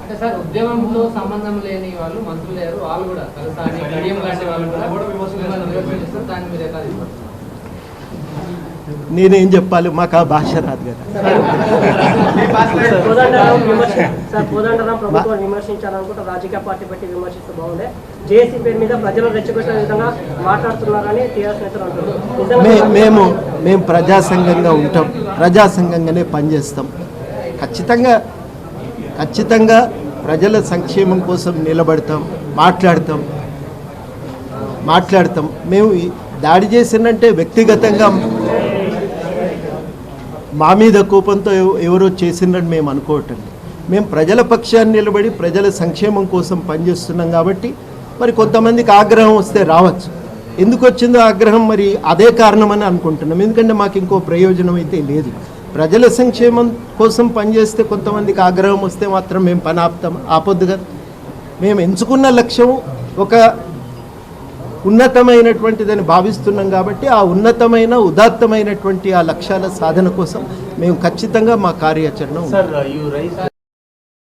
అంటే సార్ ఉద్యమంతో సంబంధం లేని వాళ్ళు మంత్రులు లేరు, వాళ్ళు కూడా కలసాని కడియం లాంటి వాళ్ళు కూడా విమర్శిస్తారు. దాన్ని మీరు ఎలా తీసుకుంటారు? నేనేం చెప్పాలి, మాకు ఆ భాష రాదు కదా. కోదండరాం ప్రభుత్వం విమర్శించాలనుకుంటే రాజకీయ పార్టీ బట్టి విమర్శిస్తే బాగుండే, జేఏసీ పేరు మీద ప్రజలు రెచ్చగొట్టే విధంగా మాట్లాడుతున్నారని టీఆర్ఎస్ నేతలు అంటున్నారు. మేము ప్రజాసంఘంగా ఉంటాం, ప్రజాసంఘంగానే పనిచేస్తాం. ఖచ్చితంగా ప్రజల సంక్షేమం కోసం నిలబడతాం, మాట్లాడతాం. మేము దాడి చేసినంటే వ్యక్తిగతంగా మా మీద కోపంతో ఎవరో చేసినట్టు మేము అనుకోవటం. మేము ప్రజల పక్షాన్ని నిలబడి ప్రజల సంక్షేమం కోసం పనిచేస్తున్నాం కాబట్టి మరి కొంతమందికి ఆగ్రహం వస్తే రావచ్చు. ఎందుకు వచ్చిందో ఆగ్రహం, మరి అదే కారణమని అనుకుంటున్నాం. ఎందుకంటే మాకు ఇంకో ప్రయోజనం అయితే లేదు. ప్రజల సంక్షేమం కోసం పనిచేస్తే కొంతమందికి ఆగ్రహం వస్తే మాత్రం మేము పని ఆపొద్దు కదా. మేము ఎంచుకున్న లక్ష్యం ఒక ఉన్నతమైనటువంటిదని భావిస్తున్నాం కాబట్టి ఆ ఉన్నతమైన ఉదాత్తమైనటువంటి ఆ లక్ష్యాల సాధన కోసం మేము ఖచ్చితంగా మా కార్యాచరణ